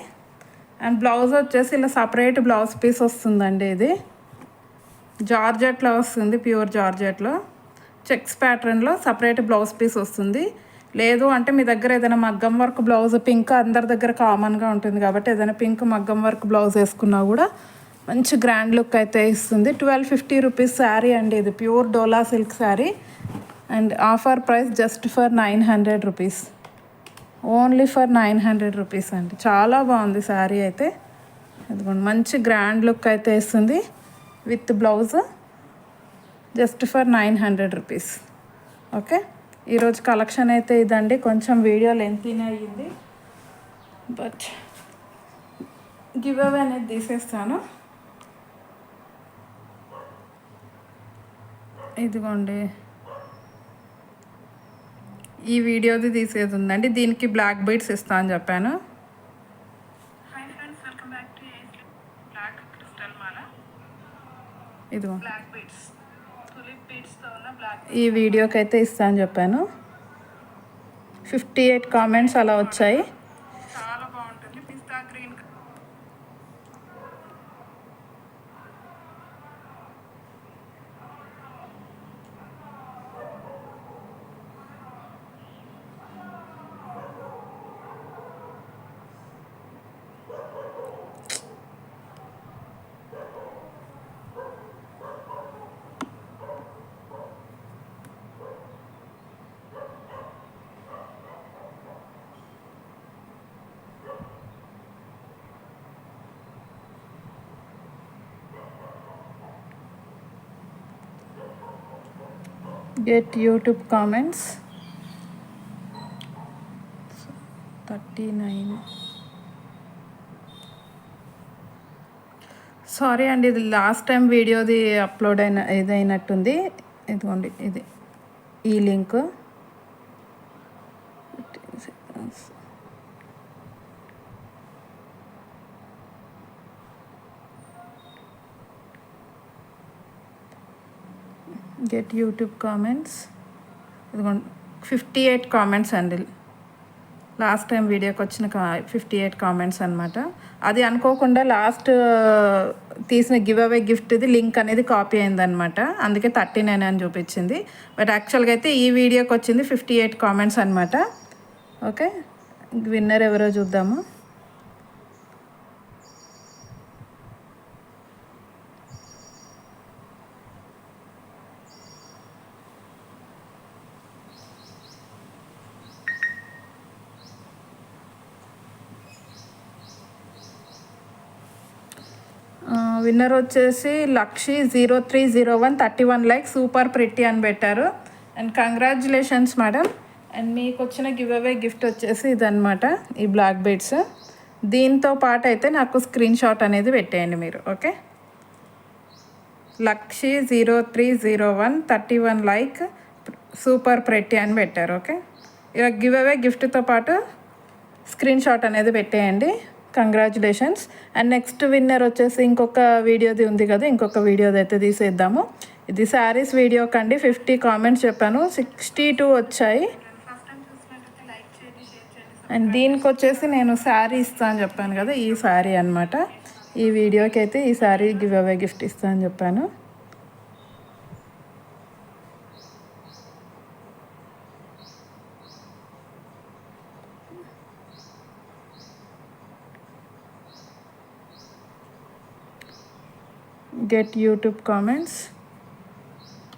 అండ్ బ్లౌజ్ వచ్చేసి ఇలా సపరేట్ బ్లౌజ్ పీస్ వస్తుందండి. ఇది జార్జెట్లో వస్తుంది, ప్యూర్ జార్జెట్లో చెక్స్ ప్యాటర్న్లో సపరేట్ బ్లౌజ్ పీస్ వస్తుంది. లేదు అంటే మీ దగ్గర ఏదైనా మగ్గం వర్క్ బ్లౌజ్, పింక్ అందరి దగ్గర కామన్గా ఉంటుంది కాబట్టి ఏదైనా పింక్ మగ్గం వర్క్ బ్లౌజ్ వేసుకున్నా కూడా మంచి గ్రాండ్ లుక్ అయితే ఇస్తుంది. 1250 రూపీస్ శారీ అండి. ఇది pure dola silk sari. And offer price just for 900 rupees, only for 900 rupees అండి. చాలా బాగుంది శారీ అయితే. అదిగోండి, మంచి గ్రాండ్ లుక్ అయితే ఇస్తుంది with blouse, just for 900 rupees. Okay, ఈరోజు కలెక్షన్ అయితే ఇదండి. కొంచెం వీడియో లెంతీనే అయ్యింది, బట్ గివ్ అవే అనేది తీసేస్తాను. ఇదిగోండి, ఈ వీడియోది తీసేది ఉందండి. దీనికి బ్లాక్ బీడ్స్ ఇస్తా అని చెప్పాను. Hi friends, welcome back to black crystal మాల. ఇదిగో బ్లాక్ బీడ్స్, తులిప్ బీడ్స్తో ఉన్న బ్లాక్. ఈ వీడియోకి అయితే ఇస్తా అని చెప్పాను. 58 కామెంట్స్ అలా వచ్చాయి. చాలా బాగుంటుంది, పిస్తా green. Get YouTube comments 39. Sorry అండి, ఇది లాస్ట్ టైం వీడియోది అప్లోడ్ ఇదైనట్టుంది. ఇదిగోండి, ఇది ఈ లింక్. Get YouTube comments. ఇదిగోండి, 58 కామెంట్స్ అండి. లాస్ట్ టైం వీడియోకి వచ్చిన 58 కామెంట్స్ అనమాట. అది అనుకోకుండా లాస్ట్ తీసిన గివ్ అవే గిఫ్ట్ది లింక్ అనేది కాపీ అయిందనమాట. అందుకే 39 అని చూపించింది. బట్ యాక్చువల్గా అయితే ఈ వీడియోకి వచ్చింది 58 కామెంట్స్ అనమాట. ఓకే, విన్నర్ ఎవరో చూద్దాము. విన్నర్ వచ్చేసి లక్షి 0301 31 లైక్, సూపర్ ప్రిట్టి అని పెట్టారు. And congratulations madam. అండ్ మీకు వచ్చిన గివ్ అవే గిఫ్ట్ వచ్చేసి ఇదనమాట, ఈ బ్లాక్ బీడ్స్. దీంతో పాటు అయితే నాకు స్క్రీన్ షాట్ అనేది పెట్టేయండి మీరు. ఓకే, లక్షి 0301 31 లైక్, సూపర్ ప్రిట్టి అని పెట్టారు. ఓకే, ఇక గివ్ అవే గిఫ్ట్తో పాటు స్క్రీన్ షాట్ అనేది పెట్టేయండి. కంగ్రాచులేషన్స్. అండ్ నెక్స్ట్ విన్నర్ వచ్చేసి ఇంకొక వీడియోది ఉంది కదా, ఇంకొక వీడియోది అయితే తీసేద్దాము. ఇది శారీస్ వీడియో కండి. 50 కామెంట్స్ చెప్పాను, 62 వచ్చాయి. అండ్ దీనికి వచ్చేసి నేను శారీ ఇస్తా అని చెప్పాను కదా, ఈ శారీ అనమాట. ఈ వీడియోకి అయితే ఈ శారీ గివ్ అవే గిఫ్ట్ ఇస్తా అని చెప్పాను. Get YouTube comments.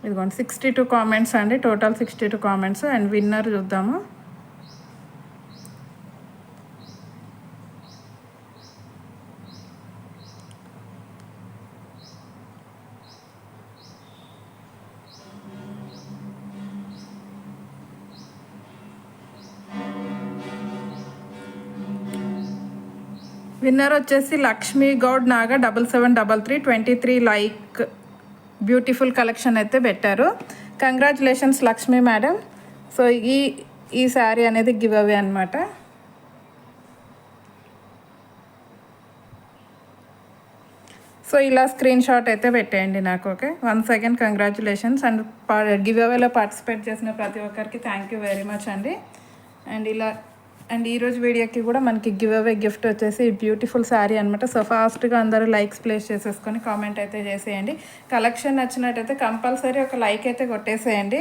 ఇదిగోండి 62 కామెంట్స్ అండి, టోటల్ 62 కామెంట్స్. అండ్ విన్నర్ చూద్దాము. విన్నర్ వచ్చేసి Lakshmi Goud Naga 7733 23 like beautiful collection అయితే పెట్టారు. Congratulations Lakshmi madam. సో ఈ శారీ అనేది గివ్ అవే అనమాట. సో ఇలా స్క్రీన్ షాట్ అయితే పెట్టేయండి నాకు. Okay, once again congratulations. And give అవేలో పార్టిసిపేట్ చేసిన ప్రతి ఒక్కరికి థ్యాంక్ యూ వెరీ మచ్ అండి. అండ్ ఈరోజు వీడియోకి కూడా మనకి గివ్ అవే గిఫ్ట్ వచ్చేసి బ్యూటిఫుల్ శారీ అనమాట. సో ఫాస్ట్గా అందరూ లైక్స్ ప్లేస్ చేసేసుకొని కామెంట్ అయితే చేసేయండి. కలెక్షన్ నచ్చినట్టయితే కంపల్సరీ ఒక లైక్ అయితే కొట్టేసేయండి.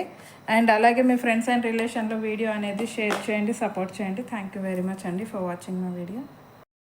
అండ్ అలాగే మీ ఫ్రెండ్స్ అండ్ రిలేషన్లో వీడియో అనేది షేర్ చేయండి, సపోర్ట్ చేయండి. థ్యాంక్ యూ వెరీ మచ్ అండి ఫర్ వాచింగ్ మై వీడియో.